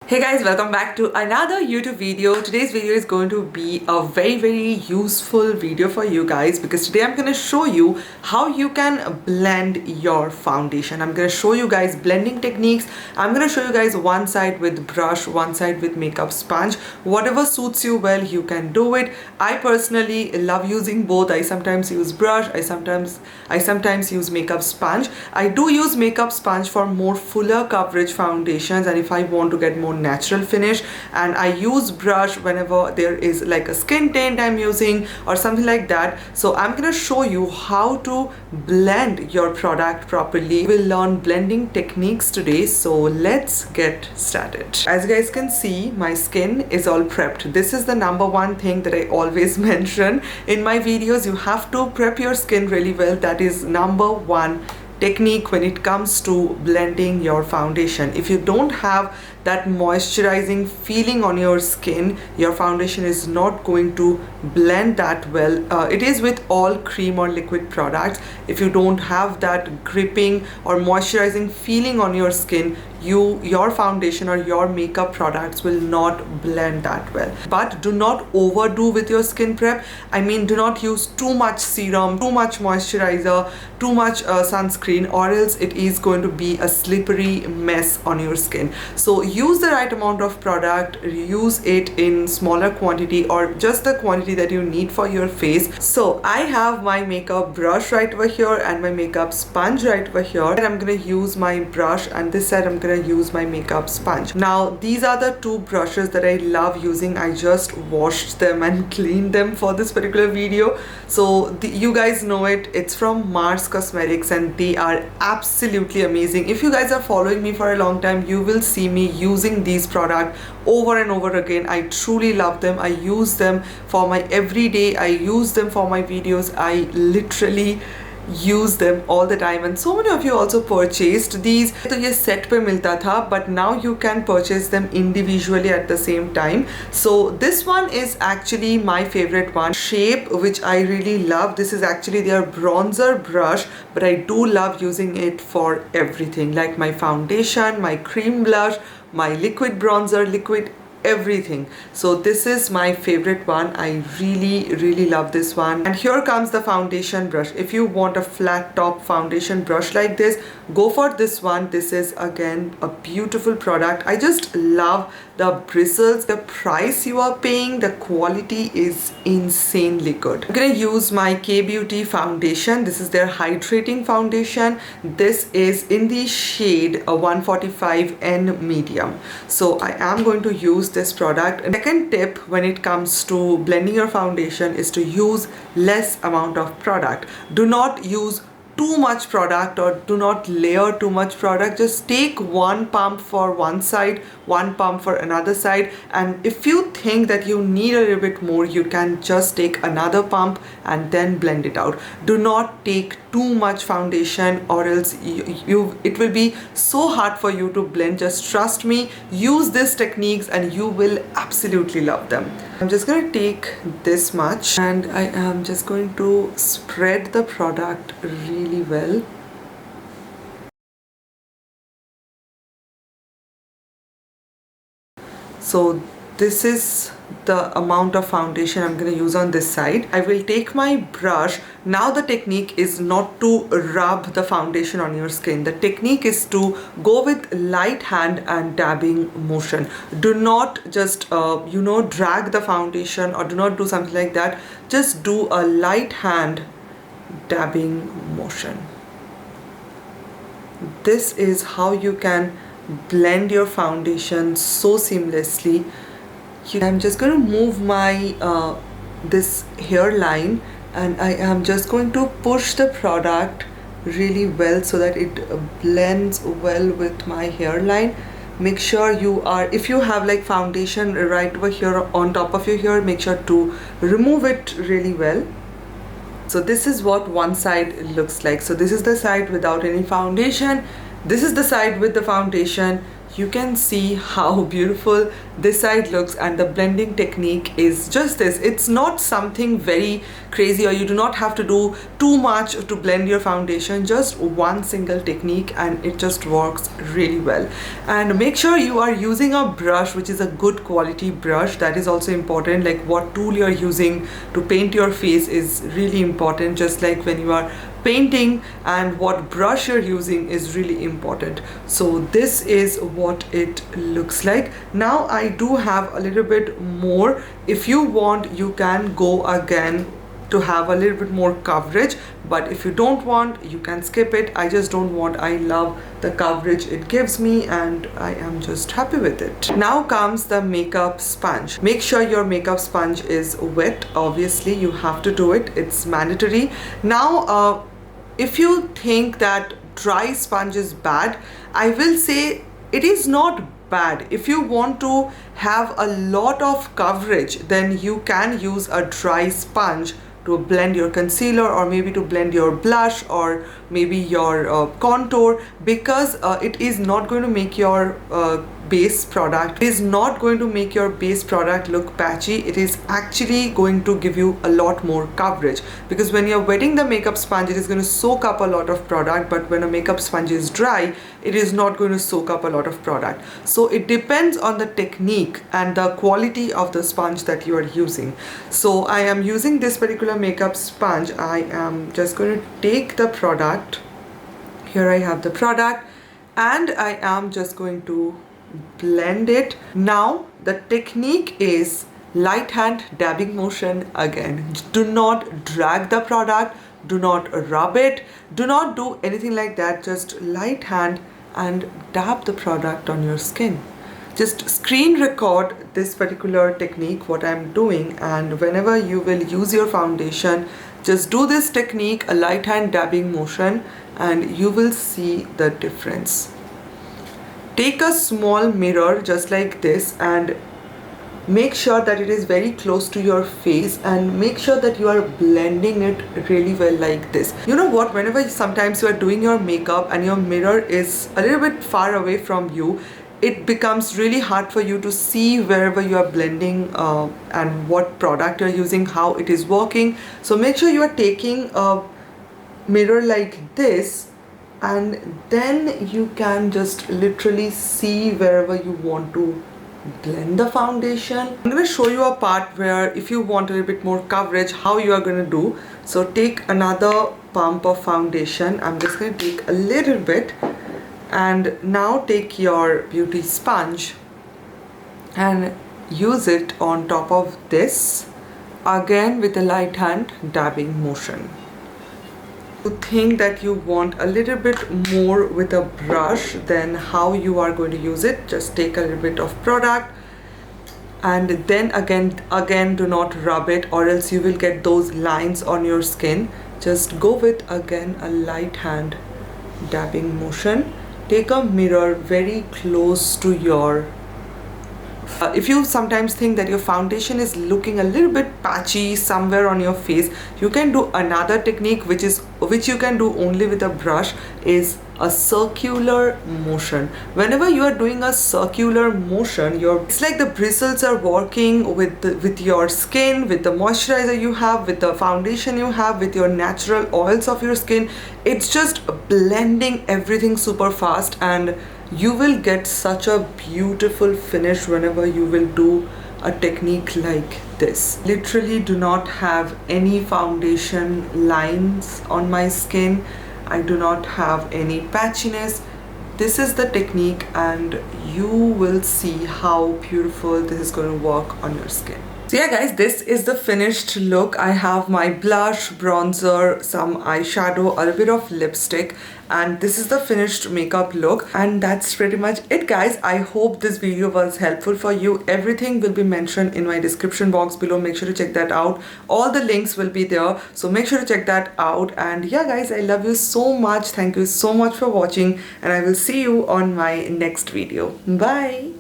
Hey guys, welcome back to another YouTube video. Today's video is going to be a very useful video for you guys because today I'm going to show you how you can blend your foundation. I'm going to show you guys blending techniques. I'm going to show you guys one side with brush, one side with makeup sponge. Whatever suits you well, you can do it. I personally love using both. I sometimes use brush, I sometimes use makeup sponge. I do use makeup sponge for more fuller coverage foundations, and if I want to get more natural finish, and I use brush whenever there is like a skin tint I'm using or something like that. So I'm gonna show you how to blend your product properly. We'll learn blending techniques today, so let's get started. As you guys can see, my skin is all prepped. This is the number one thing that I always mention in my videos. You have to prep your skin really well. That is number one technique when it comes to blending your foundation. If you don't have that moisturizing feeling on your skin, your foundation is not going to blend that well. It is with all cream or liquid products. If you don't have that gripping or moisturizing feeling on your skin, your foundation or your makeup products will not blend that well. But do not overdo with your skin prep. I mean, do not use too much serum, too much moisturizer, too much sunscreen, or else it is going to be a slippery mess on your skin. So use the right amount of product, use it in smaller quantity or just the quantity that you need for your face. So I have my makeup brush right over here and my makeup sponge right over here, and I'm gonna use my brush, and this side I'm gonna use my makeup sponge. Now these are the two brushes that I love using. I just washed them and cleaned them for this particular video. So you guys know it, it's from Mars Cosmetics and they are absolutely amazing. If you guys are following me for a long time, you will see me using these products over and over again. I truly love them. I use them for my everyday, I use them for my videos. I literally use them all the time, and so many of you also purchased these. तो ये set पे मिलता था, but now you can purchase them individually at the same time. So this one is actually my favorite one, shape, which I really love. This is actually their bronzer brush, but I do love using it for everything, like my foundation, my cream blush, my liquid bronzer, liquid everything. So this is my favorite one. I really love this one. And here comes the foundation brush. If you want a flat top foundation brush like this, go for this one. This is again a beautiful product. I just love the bristles, the price you are paying, the quality is insanely good. I'm gonna use my K-Beauty foundation. This is their hydrating foundation. This is in the shade 145N medium. So I am going to use this product. And second tip when it comes to blending your foundation is to use less amount of product. Do not use too much product or do not layer too much product. Just take one pump for one side, one pump for another side, and if you think that you need a little bit more, you can just take another pump and then blend it out. Do not take too much foundation or else it will be so hard for you to blend. Just trust me, use these techniques and you will absolutely love them. I'm just going to take this much and I am just going to spread the product really well. So this is the amount of foundation I'm going to use on this side. I will take my brush. Now the technique is not to rub the foundation on your skin. The technique is to go with light hand and dabbing motion. Do not just drag the foundation, or do not do something like that. Just do a light hand dabbing motion. This is how you can blend your foundation so seamlessly. I'm just going to move my this hairline, and I am just going to push the product really well so that it blends well with my hairline. Make sure if you have like foundation right over here on top of your hair, make sure to remove it really well. So this is what one side looks like. So this is the side without any foundation. This is the side with the foundation. you can see how beautiful this side looks, and the blending technique is just this. It's not something very crazy, or you do not have to do too much to blend your foundation. Just one single technique and it just works really well. And make sure you are using a brush which is a good quality brush. That is also important. Like what tool you're using to paint your face is really important, just like when you are painting, and what brush you're using is really important. So this is what it looks like. Now I do have a little bit more. If you want, you can go again to have a little bit more coverage, but if you don't want, you can skip it. I just don't want. I love the coverage it gives me and I am just happy with it. Now comes the makeup sponge. Make sure your makeup sponge is wet. Obviously you have to do it, it's mandatory. Now if you think that dry sponge is bad, I will say it is not bad. If you want to have a lot of coverage, then you can use a dry sponge to blend your concealer, or maybe to blend your blush, or maybe your contour, because it is not going to make your base product look patchy. It is actually going to give you a lot more coverage, because when you're wetting the makeup sponge, it is going to soak up a lot of product, but when a makeup sponge is dry, it is not going to soak up a lot of product. So it depends on the technique and the quality of the sponge that you are using. So I am using this particular makeup sponge. I am just going to take the product. Here I have the product, and I am just going to blend it. Now the technique is light hand dabbing motion again. Do not drag the product, do not rub it, do not do anything like that. Just light hand and dab the product on your skin. Just screen record this particular technique, what I'm doing, and whenever you will use your foundation, just do this technique, a light hand dabbing motion, and you will see the difference. Take a small mirror just like this and make sure that it is very close to your face, and make sure that you are blending it really well like this. You know what, whenever sometimes you are doing your makeup and your mirror is a little bit far away from you, it becomes really hard for you to see wherever you are blending and what product you're using, how it is working. So make sure you are taking a mirror like this, and then you can just literally see wherever you want to blend the foundation. I'm going to show you a part where if you want a little bit more coverage, how you are going to do. So take another pump of foundation. I'm just going to take a little bit, and now take your beauty sponge and use it on top of this, again with a light hand dabbing motion. To think that you want a little bit more with a brush, then how you are going to use it, just take a little bit of product, and then again do not rub it, or else you will get those lines on your skin. Just go with again a light hand dabbing motion. Take a mirror very close to your if you sometimes think that your foundation is looking a little bit patchy somewhere on your face, you can do another technique which you can do only with a brush, is a circular motion. Whenever you are doing a circular motion, it's like the bristles are working with your skin, with the moisturizer you have, with the foundation you have, with your natural oils of your skin. It's just blending everything super fast, and you will get such a beautiful finish whenever you will do a technique like this. Literally do not have any foundation lines on my skin. I do not have any patchiness. This is the technique, and you will see how beautiful this is going to work on your skin. So yeah guys, this is the finished look. I have my blush, bronzer, some eyeshadow, a little bit of lipstick, and this is the finished makeup look. And that's pretty much it guys. I hope this video was helpful for you. Everything will be mentioned in my description box below. Make sure to check that out. All the links will be there, so make sure to check that out. And yeah guys, I love you so much. Thank you so much for watching, and I will see you on my next video. Bye.